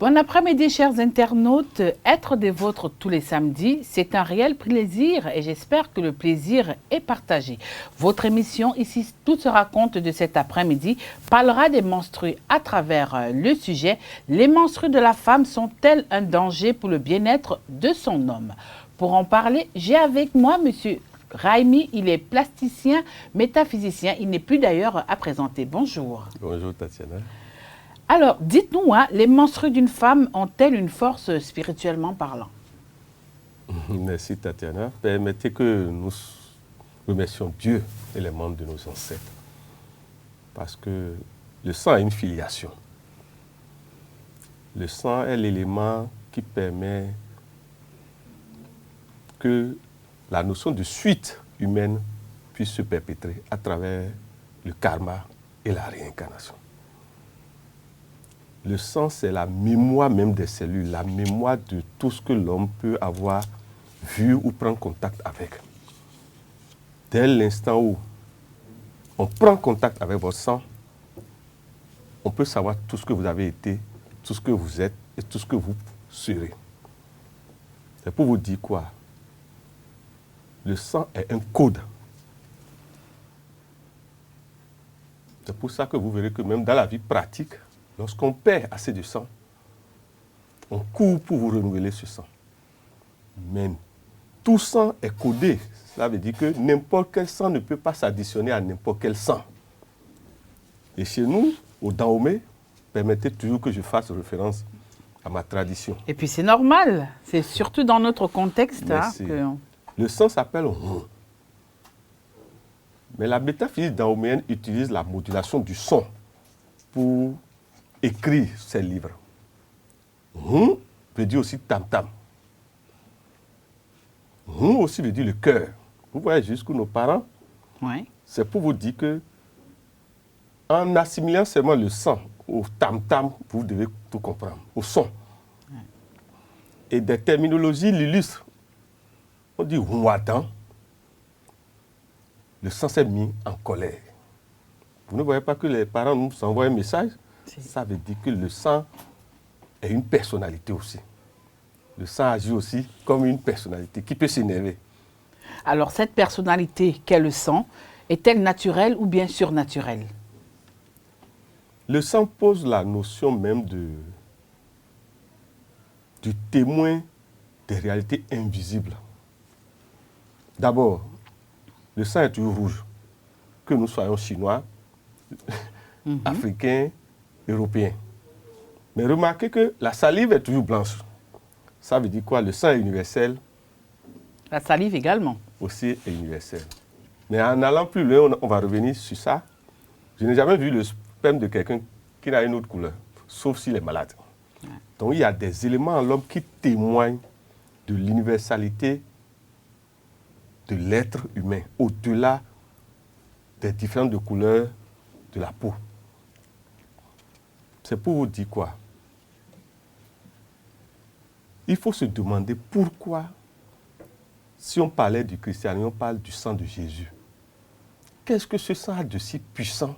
Bon après-midi, chers internautes. Être des vôtres tous les samedis, c'est un réel plaisir et j'espère que le plaisir est partagé. Votre émission, ici, tout se raconte de cet après-midi, parlera des menstrues à travers le sujet. Les menstrues de la femme sont-elles un danger pour le bien-être de son homme? Pour en parler, j'ai avec moi monsieur Raimi, il est plasticien, métaphysicien. Il n'est plus d'ailleurs à présenter. Bonjour. Bonjour Tatiana. Alors, dites-nous, les menstrues d'une femme ont-elles une force spirituellement parlant? Merci Tatiana. Permettez que nous remercions Dieu et les membres de nos ancêtres. Parce que le sang a une filiation. Le sang est l'élément qui permet que la notion de suite humaine puisse se perpétrer à travers le karma et la réincarnation. Le sang, c'est la mémoire même des cellules, la mémoire de tout ce que l'homme peut avoir vu ou prendre contact avec. Dès l'instant où on prend contact avec votre sang, on peut savoir tout ce que vous avez été, tout ce que vous êtes et tout ce que vous serez. C'est pour vous dire quoi? Le sang est un code. C'est pour ça que vous verrez que même dans la vie pratique, lorsqu'on perd assez de sang, on court pour vous renouveler ce sang. Mais tout sang est codé. Cela veut dire que n'importe quel sang ne peut pas s'additionner à n'importe quel sang. Et chez nous, au Dahomey, permettez toujours que je fasse référence à ma tradition. Et puis c'est normal, c'est surtout dans notre contexte. Que... Le sang s'appelle Hum. Mais la métaphysique dahoméenne utilise la modulation du son pour écrire ses livres. Hum veut dire aussi tam-tam. Hum aussi veut dire le cœur. Vous voyez jusqu'où nos parents, ouais. C'est pour vous dire que en assimilant seulement le sang au tam-tam, vous devez tout comprendre, au son. Ouais. Et des terminologies l'illustrent. On dit Ouadan, le sang s'est mis en colère. Vous ne voyez pas que les parents nous envoient un message? Ça veut dire que le sang est une personnalité aussi. Le sang agit aussi comme une personnalité qui peut s'énerver. Alors cette personnalité qu'est le sang, est-elle naturelle ou bien surnaturelle? Le sang pose la notion même du témoin des réalités invisibles. D'abord, le sang est toujours rouge. Que nous soyons chinois, africains, européens. Mais remarquez que la salive est toujours blanche. Ça veut dire quoi? Le sang est universel. La salive également. Aussi est universel. Mais en allant plus loin, on va revenir sur ça. Je n'ai jamais vu le sperme de quelqu'un qui a une autre couleur, sauf s'il est malade. Ouais. Donc il y a des éléments en l'homme qui témoignent de l'universalité de l'être humain, au-delà des différentes couleurs de la peau. C'est pour vous dire quoi? Il faut se demander pourquoi, si on parlait du christianisme, on parle du sang de Jésus. Qu'est-ce que ce sang a de si puissant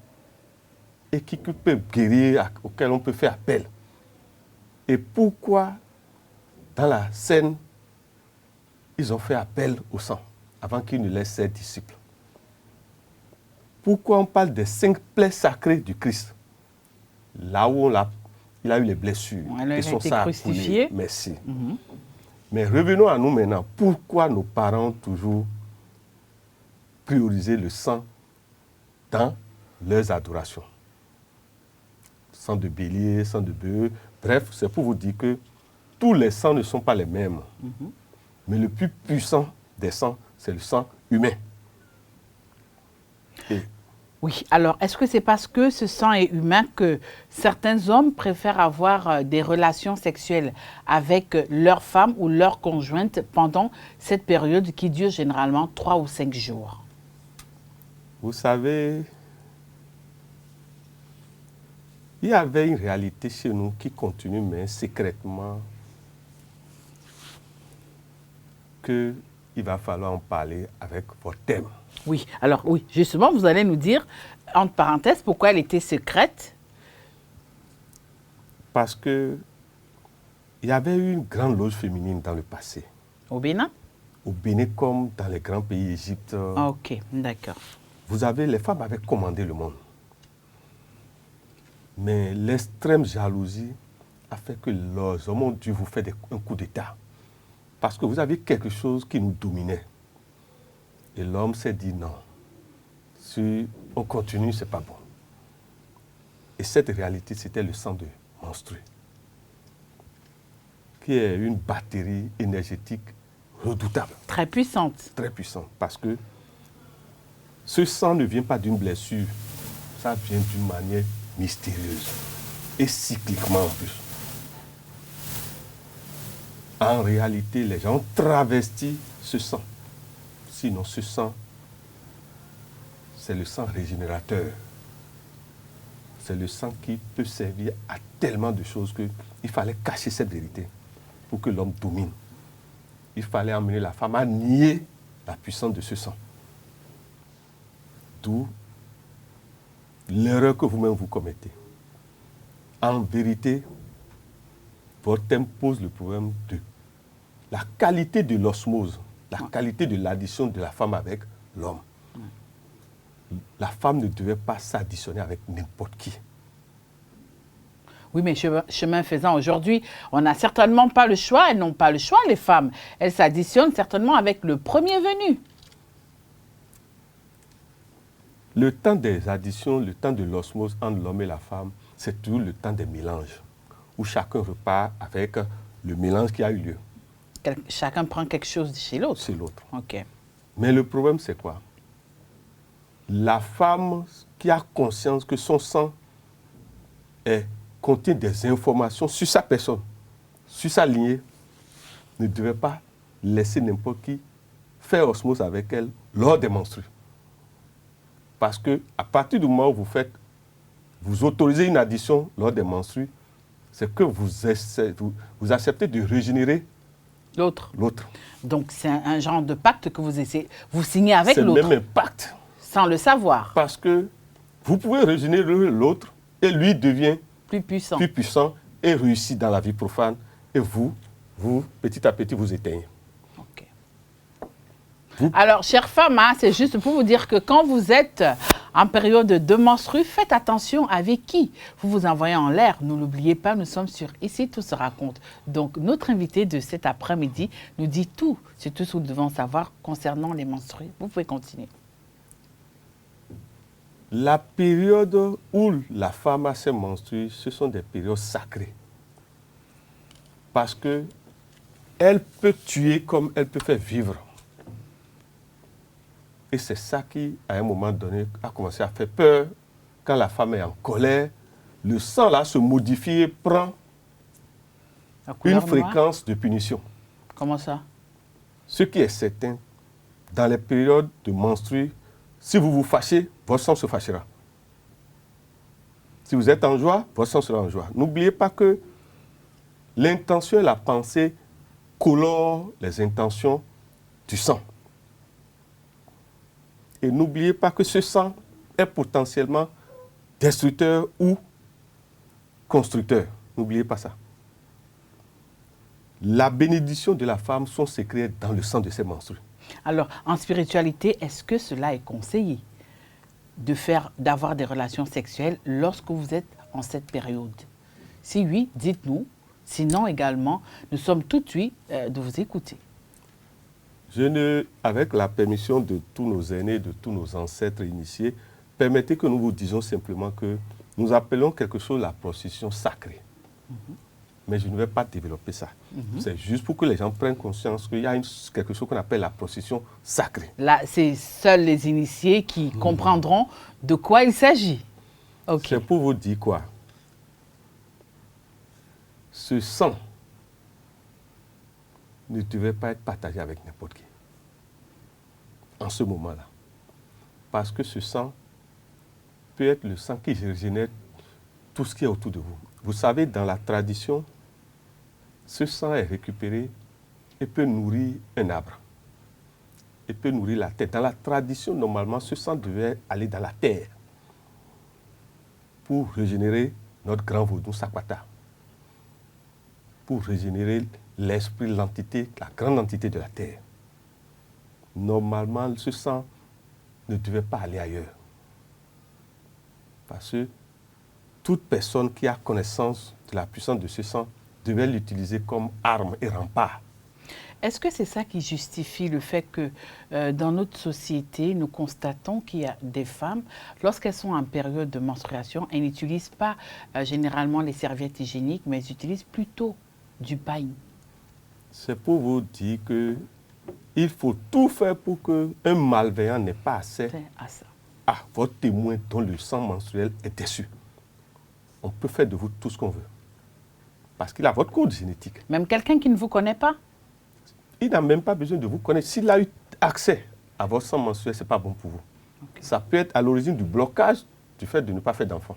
et qui peut guérir, auquel on peut faire appel? Et pourquoi, dans la scène, ils ont fait appel au sang avant qu'il ne laisse ses disciples? Pourquoi on parle des 5 plaies sacrées du Christ? Là où il a eu les blessures et son sang a coulé. Merci. Mais revenons à nous maintenant. Pourquoi nos parents ont toujours priorisé le sang dans leurs adorations? Sang de bélier, sang de bœuf. Bref, c'est pour vous dire que tous les sangs ne sont pas les mêmes. Mais le plus puissant des sangs, c'est le sang humain. Oui, alors est-ce que c'est parce que ce sang est humain que certains hommes préfèrent avoir des relations sexuelles avec leur femme ou leur conjointe pendant cette période qui dure généralement 3 ou 5 jours? Vous savez, il y avait une réalité chez nous qui continue, mais secrètement, qu'il va falloir en parler avec votre thème. Oui, alors oui, justement, vous allez nous dire, entre parenthèses, pourquoi elle était secrète? Parce que Il y avait eu une grande loge féminine dans le passé. Au Bénin? Au Bénin comme dans les grands pays Égypte. Ok, d'accord. Les femmes avaient commandé le monde. Mais l'extrême jalousie a fait que les hommes ont dû vous faire un coup d'État. Parce que vous aviez quelque chose qui nous dominait. Et l'homme s'est dit non. Si on continue, ce n'est pas bon. Et cette réalité, c'était le sang de menstru, qui est une batterie énergétique redoutable. Très puissante. Très puissante. Parce que ce sang ne vient pas d'une blessure. Ça vient d'une manière mystérieuse. Et cycliquement en plus. En réalité, les gens ont travesti ce sang. Sinon, ce sang, c'est le sang régénérateur. C'est le sang qui peut servir à tellement de choses qu'il fallait cacher cette vérité pour que l'homme domine. Il fallait amener la femme à nier la puissance de ce sang. D'où l'erreur que vous-même vous commettez. En vérité, votre thème pose le problème de la qualité de l'osmose, la qualité de l'addition de la femme avec l'homme. La femme ne devait pas s'additionner avec n'importe qui. Oui, mais chemin faisant, aujourd'hui, on n'a certainement pas le choix. Elles n'ont pas le choix, les femmes. Elles s'additionnent certainement avec le premier venu. Le temps des additions, le temps de l'osmose entre l'homme et la femme, c'est toujours le temps des mélanges, où chacun repart avec le mélange qui a eu lieu. Chacun prend quelque chose de chez l'autre. C'est l'autre. Ok. Mais le problème, c'est quoi? La femme qui a conscience que son sang contient des informations sur sa personne, sur sa lignée, ne devait pas laisser n'importe qui faire osmose avec elle lors des menstrues. Parce que à partir du moment où vous autorisez une addition lors des menstrues, c'est que vous acceptez de régénérer l'autre. L'autre. Donc c'est un genre de pacte que vous signez avec l'autre. C'est même un pacte. Sans le savoir. Parce que vous pouvez régénérer l'autre et lui devient plus puissant et réussit dans la vie profane. Et vous, petit à petit, vous éteignez. Okay. Alors, chères femmes, c'est juste pour vous dire que quand vous êtes en période de menstru, faites attention avec qui vous vous envoyez en l'air. Ne l'oubliez pas, nous sommes sur Ici Tout se raconte. Donc, notre invité de cet après-midi nous dit tout sur tout ce que nous devons savoir concernant les menstrues. Vous pouvez continuer. La période où la femme a ses menstrues, ce sont des périodes sacrées. Parce que elle peut tuer comme elle peut faire vivre. Et c'est ça qui, à un moment donné, a commencé à faire peur. Quand la femme est en colère, le sang là se modifie et prend une fréquence de punition. Comment ça? Ce qui est certain, dans les périodes de menstrues, si vous vous fâchez, votre sang se fâchera. Si vous êtes en joie, votre sang sera en joie. N'oubliez pas que l'intention et la pensée colorent les intentions du sang. Et n'oubliez pas que ce sang est potentiellement destructeur ou constructeur. N'oubliez pas ça. La bénédiction de la femme sont secrets dans le sang de ses menstrues. Alors, en spiritualité, est-ce que cela est conseillé d'avoir des relations sexuelles lorsque vous êtes en cette période? Si oui, dites-nous. Sinon, également, nous sommes tout oui de vous écouter. Avec la permission de tous nos aînés, de tous nos ancêtres initiés, permettez que nous vous disions simplement que nous appelons quelque chose la prostitution sacrée. Mais je ne vais pas développer ça. C'est juste pour que les gens prennent conscience qu'il y a quelque chose qu'on appelle la prostitution sacrée. Là, c'est seuls les initiés qui comprendront de quoi il s'agit. Okay. C'est pour vous dire quoi? Ce sang ne devait pas être partagé avec n'importe qui en ce moment-là. Parce que ce sang peut être le sang qui régénère tout ce qui est autour de vous. Vous savez, dans la tradition, ce sang est récupéré et peut nourrir un arbre. Et peut nourrir la terre. Dans la tradition, normalement, ce sang devait aller dans la terre pour régénérer notre grand vaudou Sakwata. pour régénérer l'esprit, l'entité, la grande entité de la terre. Normalement, ce sang ne devait pas aller ailleurs. Parce que toute personne qui a connaissance de la puissance de ce sang devait l'utiliser comme arme et rempart. Est-ce que c'est ça qui justifie le fait que dans notre société, nous constatons qu'il y a des femmes, lorsqu'elles sont en période de menstruation, elles n'utilisent pas généralement les serviettes hygiéniques, mais elles utilisent plutôt du pain? C'est pour vous dire qu'il faut tout faire pour qu'un malveillant n'ait pas accès à votre témoin dont le sang menstruel est déçu. On peut faire de vous tout ce qu'on veut. Parce qu'il a votre code génétique. Même quelqu'un qui ne vous connaît pas? Il n'a même pas besoin de vous connaître. S'il a eu accès à votre sang menstruel, ce n'est pas bon pour vous. Okay. Ça peut être à l'origine du blocage du fait de ne pas faire d'enfant.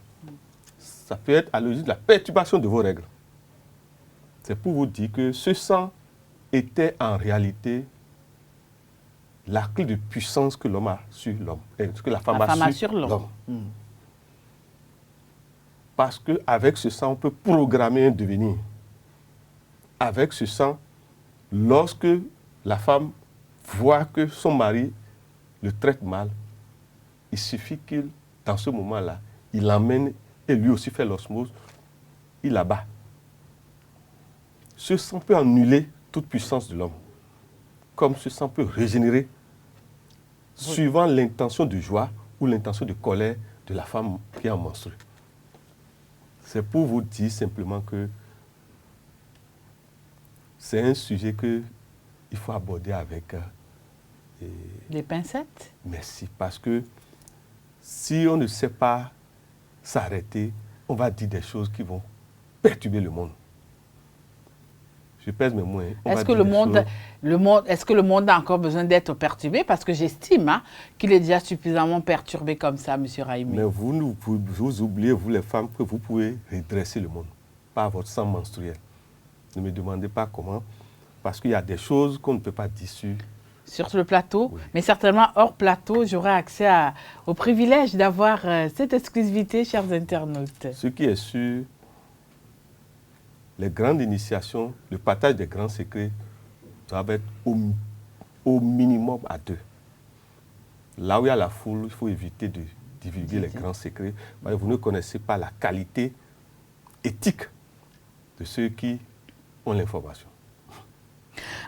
Ça peut être à l'origine de la perturbation de vos règles. C'est pour vous dire que ce sang était en réalité la clé de puissance que l'homme a sur l'homme, que la femme a sur l'homme. Parce qu'avec ce sang, on peut programmer un devenir. Avec ce sang, lorsque la femme voit que son mari le traite mal, il suffit qu'il, dans ce moment-là, il l'emmène et lui aussi fait l'osmose, il l'abat. Ce sang peut annuler toute puissance de l'homme, comme ce sang peut régénérer suivant l'intention de joie ou l'intention de colère de la femme qui est en menstruée. C'est pour vous dire simplement que c'est un sujet qu'il faut aborder avec... les pincettes? Merci, parce que si on ne sait pas s'arrêter, on va dire des choses qui vont perturber le monde. Je pèse mes mots. Est-ce que le monde a encore besoin d'être perturbé? Parce que j'estime qu'il est déjà suffisamment perturbé comme ça, M. Raimi. Mais vous oubliez, vous les femmes, que vous pouvez redresser le monde par votre sang menstruel. Ne me demandez pas comment, parce qu'il y a des choses qu'on ne peut pas dire sur le plateau, oui. Mais certainement hors plateau, j'aurai accès au privilège d'avoir cette exclusivité, chers internautes. Ce qui est sûr, les grandes initiations, le partage des grands secrets doivent être au minimum à 2. Là où il y a la foule, il faut éviter de divulguer les grands secrets. Parce que vous ne connaissez pas la qualité éthique de ceux qui ont l'information.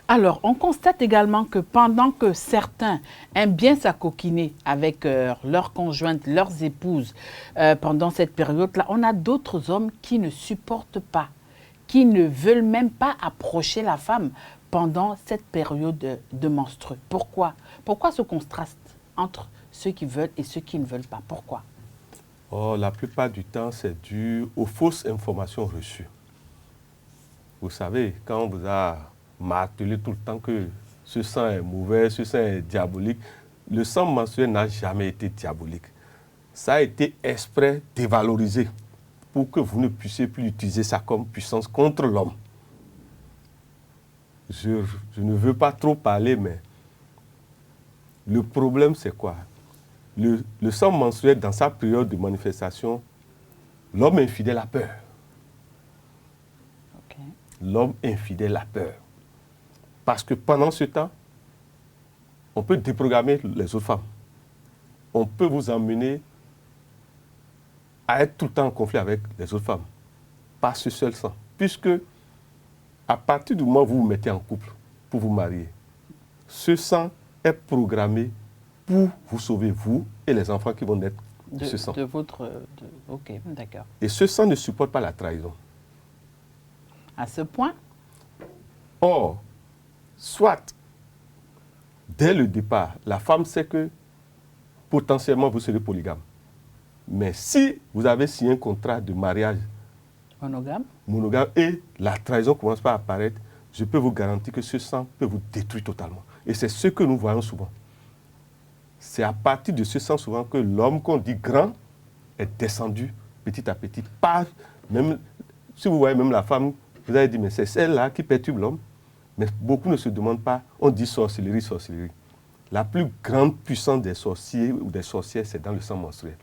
Alors, on constate également que pendant que certains aiment bien s'acoquiner avec leurs conjointes, leurs épouses, pendant cette période-là, on a d'autres hommes qui ne supportent pas, qui ne veulent même pas approcher la femme pendant cette période de menstrues. Pourquoi? Pourquoi ce contraste entre ceux qui veulent et ceux qui ne veulent pas? Pourquoi? La plupart du temps, c'est dû aux fausses informations reçues. Vous savez, quand on vous a martelé tout le temps que ce sang est mauvais, ce sang est diabolique, le sang menstruel n'a jamais été diabolique. Ça a été exprès dévalorisé pour que vous ne puissiez plus utiliser ça comme puissance contre l'homme. Je ne veux pas trop parler, mais le problème, c'est quoi? Le sang menstruel, dans sa période de manifestation, l'homme infidèle a peur. Okay. L'homme infidèle a peur. Parce que pendant ce temps, on peut déprogrammer les autres femmes. On peut vous emmener à être tout le temps en conflit avec les autres femmes, par ce seul sang. Puisque, à partir du moment où vous vous mettez en couple, pour vous marier, ce sang est programmé pour vous sauver, vous et les enfants qui vont naître de ce sang. Ok, d'accord. Et ce sang ne supporte pas la trahison. À ce point? Or, soit, dès le départ, la femme sait que potentiellement vous serez polygame. Mais si vous avez signé un contrat de mariage monogame et la trahison commence par apparaître, je peux vous garantir que ce sang peut vous détruire totalement. Et c'est ce que nous voyons souvent. C'est à partir de ce sang souvent que l'homme qu'on dit grand est descendu petit à petit. Même, si vous voyez même la femme, vous avez dit, mais c'est celle-là qui perturbe l'homme. Mais beaucoup ne se demandent pas, on dit sorcellerie, sorcellerie. La plus grande puissance des sorciers ou des sorcières, c'est dans le sang menstruel.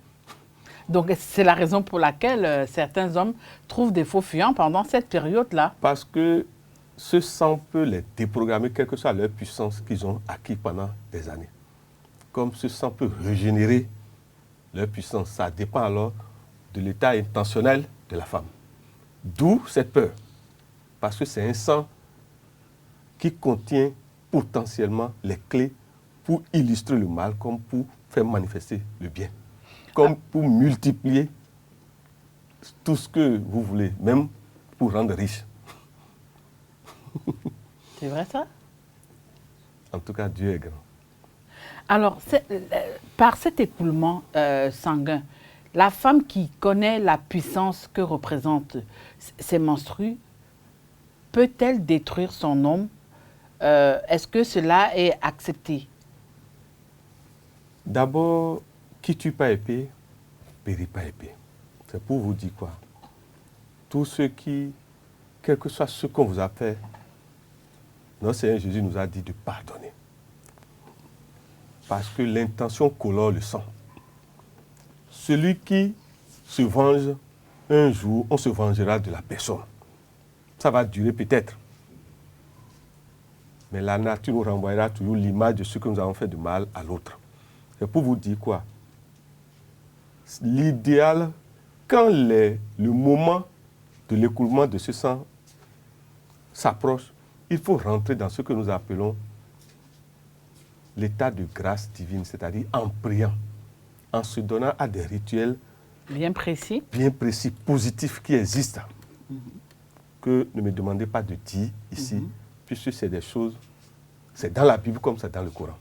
Donc, c'est la raison pour laquelle certains hommes trouvent des faux fuyants pendant cette période-là. Parce que ce sang peut les déprogrammer, quelle que soit leur puissance qu'ils ont acquis pendant des années. Comme ce sang peut régénérer leur puissance, ça dépend alors de l'état intentionnel de la femme. D'où cette peur. Parce que c'est un sang qui contient potentiellement les clés pour illustrer le mal comme pour faire manifester le bien. Comme pour multiplier tout ce que vous voulez, même pour rendre riche. C'est vrai ça? En tout cas, Dieu est grand. Alors, par cet écoulement sanguin, la femme qui connaît la puissance que représentent ces menstrues, peut-elle détruire son homme? Est-ce que cela est accepté? D'abord, qui tue pas épée, périt pas épée. C'est pour vous dire quoi? Tous ceux qui, quel que soit ce qu'on vous a fait, notre Seigneur Jésus nous a dit de pardonner. Parce que l'intention colore le sang. Celui qui se venge, un jour, on se vengera de la personne. Ça va durer peut-être. Mais la nature nous renvoyera toujours l'image de ce que nous avons fait de mal à l'autre. C'est pour vous dire quoi? L'idéal, quand le moment de l'écoulement de ce sang s'approche, il faut rentrer dans ce que nous appelons l'état de grâce divine, c'est-à-dire en priant, en se donnant à des rituels bien précis, positifs qui existent, que ne me demandez pas de dire ici, puisque c'est des choses, c'est dans la Bible comme c'est dans le Coran,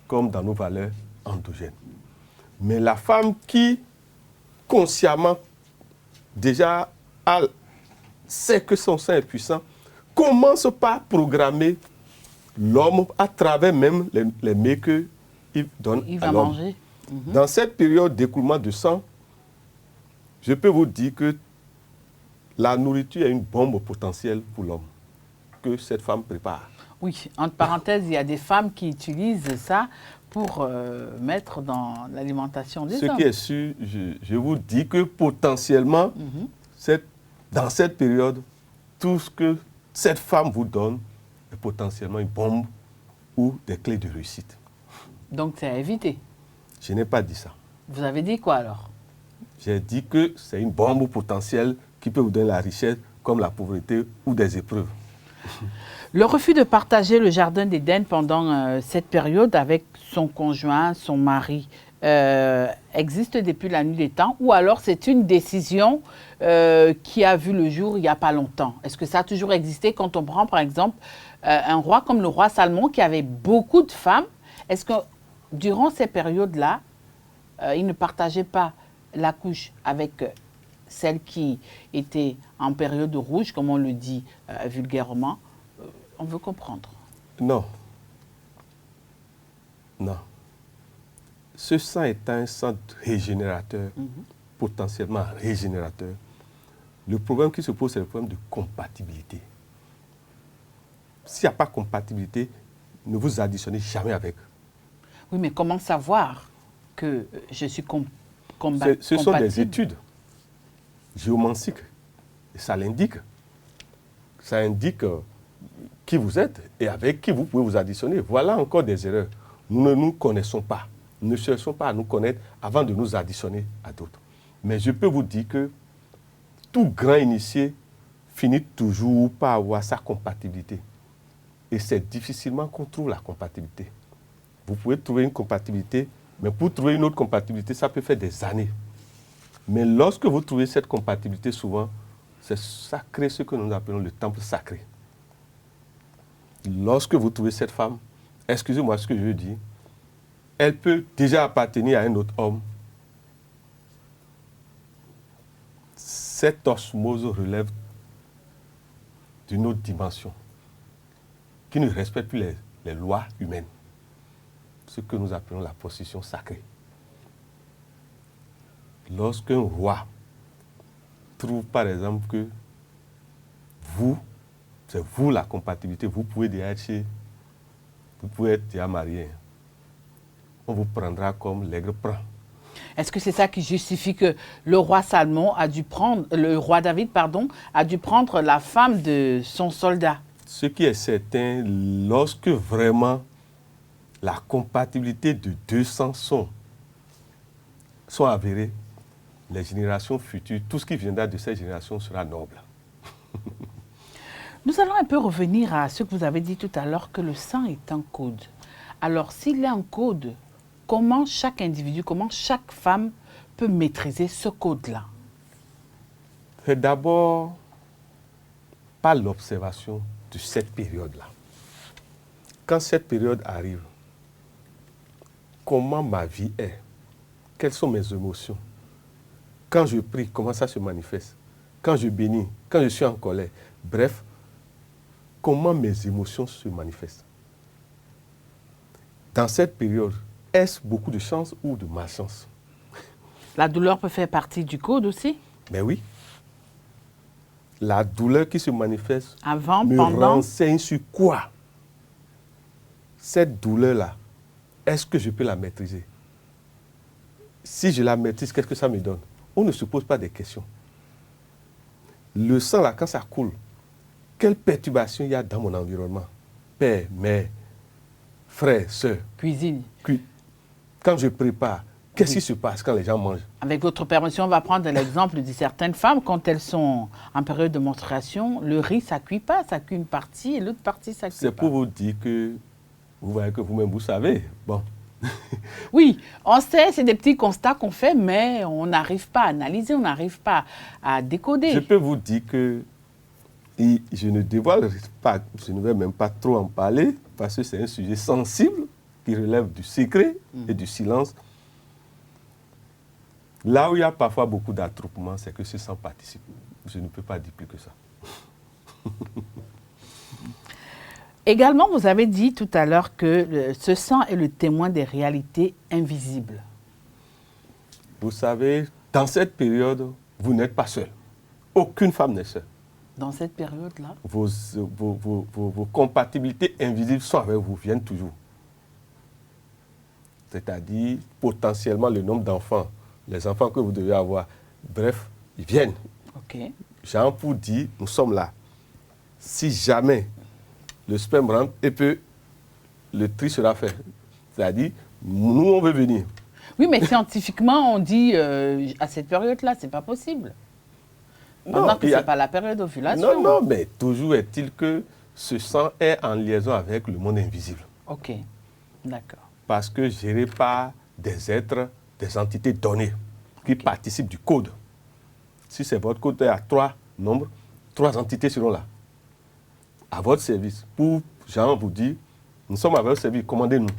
comme dans nos valeurs endogènes. Mais la femme qui, consciemment, déjà sait que son sein est puissant, commence par programmer l'homme à travers même les mets qu'il donne à l'homme. Dans cette période d'écoulement de sang, je peux vous dire que la nourriture est une bombe potentielle pour l'homme que cette femme prépare. Oui, entre parenthèses, il y a des femmes qui utilisent ça pour mettre dans l'alimentation des hommes. Ce qui est sûr, je vous dis que potentiellement, dans cette période, tout ce que cette femme vous donne est potentiellement une bombe ou des clés de réussite. Donc c'est à éviter. Je n'ai pas dit ça. Vous avez dit quoi alors? J'ai dit que c'est une bombe potentielle qui peut vous donner la richesse comme la pauvreté ou des épreuves. Le refus de partager le jardin d'Éden pendant cette période avec son conjoint, son mari, existe depuis la nuit des temps ou alors c'est une décision qui a vu le jour il n'y a pas longtemps? Est-ce que ça a toujours existé quand on prend par exemple un roi comme le roi Salomon qui avait beaucoup de femmes? Est-ce que durant ces périodes-là, il ne partageait pas la couche avec celle qui était en période rouge, comme on le dit vulgairement? On veut comprendre. Non. Non. Ce sang est un sang régénérateur, potentiellement régénérateur. Le problème qui se pose, c'est le problème de compatibilité. S'il n'y a pas de compatibilité, ne vous additionnez jamais avec. Oui, mais comment savoir que je suis compatible? Ce sont des études géomanciques. Et ça l'indique. Ça indique qui vous êtes et avec qui vous pouvez vous additionner. Voilà encore des erreurs. Nous ne nous connaissons pas. Nous ne cherchons pas à nous connaître avant de nous additionner à d'autres. Mais je peux vous dire que tout grand initié finit toujours par avoir sa compatibilité. Et c'est difficilement qu'on trouve la compatibilité. Vous pouvez trouver une compatibilité, mais pour trouver une autre compatibilité, ça peut faire des années. Mais lorsque vous trouvez cette compatibilité, souvent, ça crée ce que nous appelons le temple sacré. Lorsque vous trouvez cette femme, excusez-moi ce que je veux dire, elle peut déjà appartenir à un autre homme. Cette osmose relève d'une autre dimension qui ne respecte plus les lois humaines. Ce que nous appelons la possession sacrée. Lorsqu'un roi trouve par exemple que c'est vous la compatibilité, vous pouvez déjà être déjà marié. On vous prendra comme l'aigle prend. Est-ce que c'est ça qui justifie que le roi le roi David, pardon, a dû prendre la femme de son soldat? Ce qui est certain, lorsque vraiment la compatibilité de deux sangs sont avérées, les générations futures, tout ce qui viendra de cette génération sera noble. Nous allons un peu revenir à ce que vous avez dit tout à l'heure, que le sang est un code. Alors, s'il est un code, comment chaque individu, comment chaque femme peut maîtriser ce code-là? C'est d'abord par l'observation de cette période-là. Quand cette période arrive, comment ma vie est? Quelles sont mes émotions? Quand je prie, comment ça se manifeste? Quand je bénis, quand je suis en colère. Bref, comment mes émotions se manifestent? Dans cette période, est-ce beaucoup de chance ou de malchance? La douleur peut faire partie du code aussi? Mais oui. La douleur qui se manifeste Avant, me pendant? renseigne sur quoi? Cette douleur-là, est-ce que je peux la maîtriser? Si je la maîtrise, qu'est-ce que ça me donne? On ne se pose pas des questions. Le sang, là, quand ça coule, quelle perturbation il y a dans mon environnement? Père, mère, frère, soeur. Cuisine. Quand je prépare, qu'est-ce qui se passe quand les gens mangent? Avec votre permission, on va prendre l'exemple de certaines femmes, quand elles sont en période de menstruation, le riz, ça ne cuit pas, ça cuit une partie et l'autre partie, ça ne cuit pas. C'est pour vous dire que, vous voyez que vous-même, vous savez. Bon. Oui, on sait, c'est des petits constats qu'on fait, mais on n'arrive pas à analyser, on n'arrive pas à décoder. Je peux vous dire que je ne dévoile pas, je ne vais même pas trop en parler, parce que c'est un sujet sensible qui relève du secret et du silence. Là où il y a parfois beaucoup d'attroupement, c'est que ce sang participe. Je ne peux pas dire plus que ça. Également, vous avez dit tout à l'heure que ce sang est le témoin des réalités invisibles. Vous savez, dans cette période, vous n'êtes pas seul. Aucune femme n'est seule. Dans cette période-là? Vos compatibilités invisibles sont avec vous, viennent toujours. C'est-à-dire, potentiellement, le nombre d'enfants, les enfants que vous devez avoir, bref, ils viennent. Ok. Jean pour dire, nous sommes là. Si jamais le sperme rentre, et puis le tri sera fait. C'est-à-dire, nous, on veut venir. Oui, mais scientifiquement, on dit à cette période-là, c'est pas possible. Pendant que ce n'est pas la période d'ovulation. Non, mais toujours est-il que ce sang est en liaison avec le monde invisible. Ok, d'accord. Parce que géré par des êtres, des entités données qui participent du code. Si c'est votre code est à 3 nombres, 3 entités seront là, à votre service. Pour, Jean vous dit, nous sommes à votre service, commandez-nous.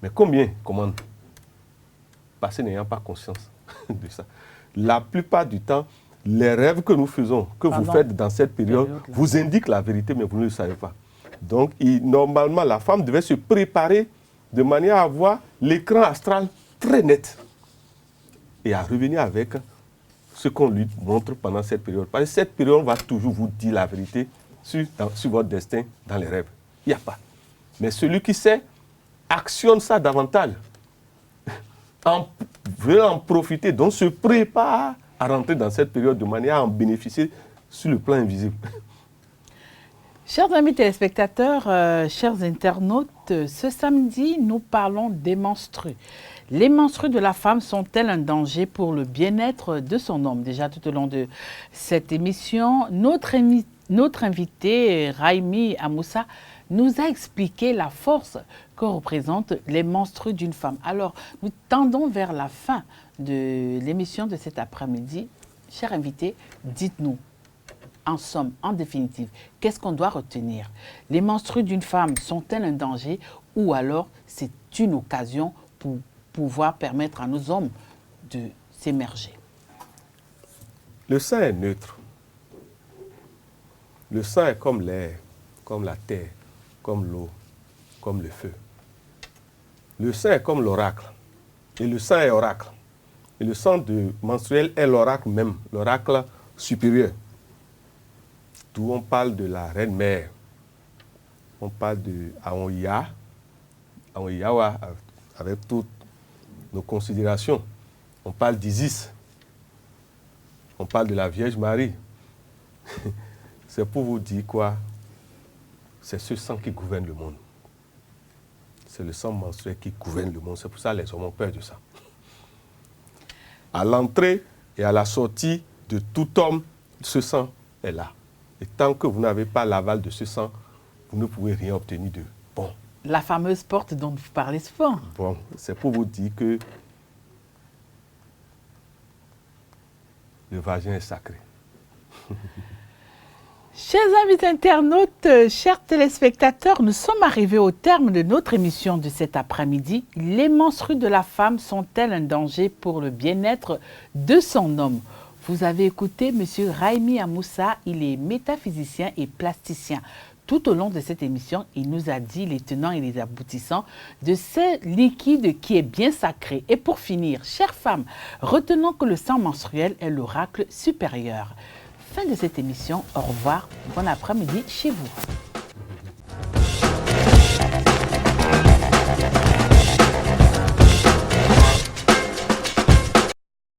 Mais combien commande? Parce que n'ayant pas conscience de ça. La plupart du temps, les rêves que nous faisons, que vous faites dans cette période, vous indiquent la vérité, mais vous ne le savez pas. Donc, normalement, la femme devait se préparer de manière à avoir l'écran astral très net et à revenir avec ce qu'on lui montre pendant cette période. Parce que cette période va toujours vous dire la vérité sur votre destin dans les rêves. Il n'y a pas. Mais celui qui sait actionne ça davantage, veut en profiter, donc se prépare à rentrer dans cette période de manière à en bénéficier sur le plan invisible. Chers amis téléspectateurs, chers internautes, ce samedi, nous parlons des menstrues. Les menstrues de la femme sont-elles un danger pour le bien-être de son homme? Déjà tout au long de cette émission, notre invité, Raimi Amoussa, nous a expliqué la force que représentent les menstrues d'une femme. Alors, nous tendons vers la fin de l'émission de cet après-midi. Cher invité, dites-nous, en somme, en définitive, qu'est-ce qu'on doit retenir? Les menstrues d'une femme sont-elles un danger ou alors c'est une occasion pour pouvoir permettre à nos hommes de s'émerger? Le sang est neutre. Le sang est comme l'air, comme la terre, comme l'eau, comme le feu. Le sang est comme l'oracle. Et le sang est oracle. Et le sang menstruel est l'oracle même, l'oracle supérieur. D'où on parle de la reine-mère. On parle de Aonyawa, avec toutes nos considérations. On parle d'Isis. On parle de la Vierge Marie. C'est pour vous dire quoi? C'est ce sang qui gouverne le monde. C'est le sang menstruel qui gouverne le monde. C'est pour ça que les hommes ont peur de ça. À l'entrée et à la sortie de tout homme, ce sang est là. Et tant que vous n'avez pas l'aval de ce sang, vous ne pouvez rien obtenir de bon. La fameuse porte dont vous parlez souvent. Bon, c'est pour vous dire que le vagin est sacré. Chers amis internautes, chers téléspectateurs, nous sommes arrivés au terme de notre émission de cet après-midi. Les menstrues de la femme sont-elles un danger pour le bien-être de son homme? Vous avez écouté M. Raimi Amoussa, il est métaphysicien et plasticien. Tout au long de cette émission, il nous a dit les tenants et les aboutissants de ce liquide qui est bien sacré. Et pour finir, chères femmes, retenons que le sang menstruel est l'oracle supérieur. Fin de cette émission. Au revoir. Bon après-midi chez vous.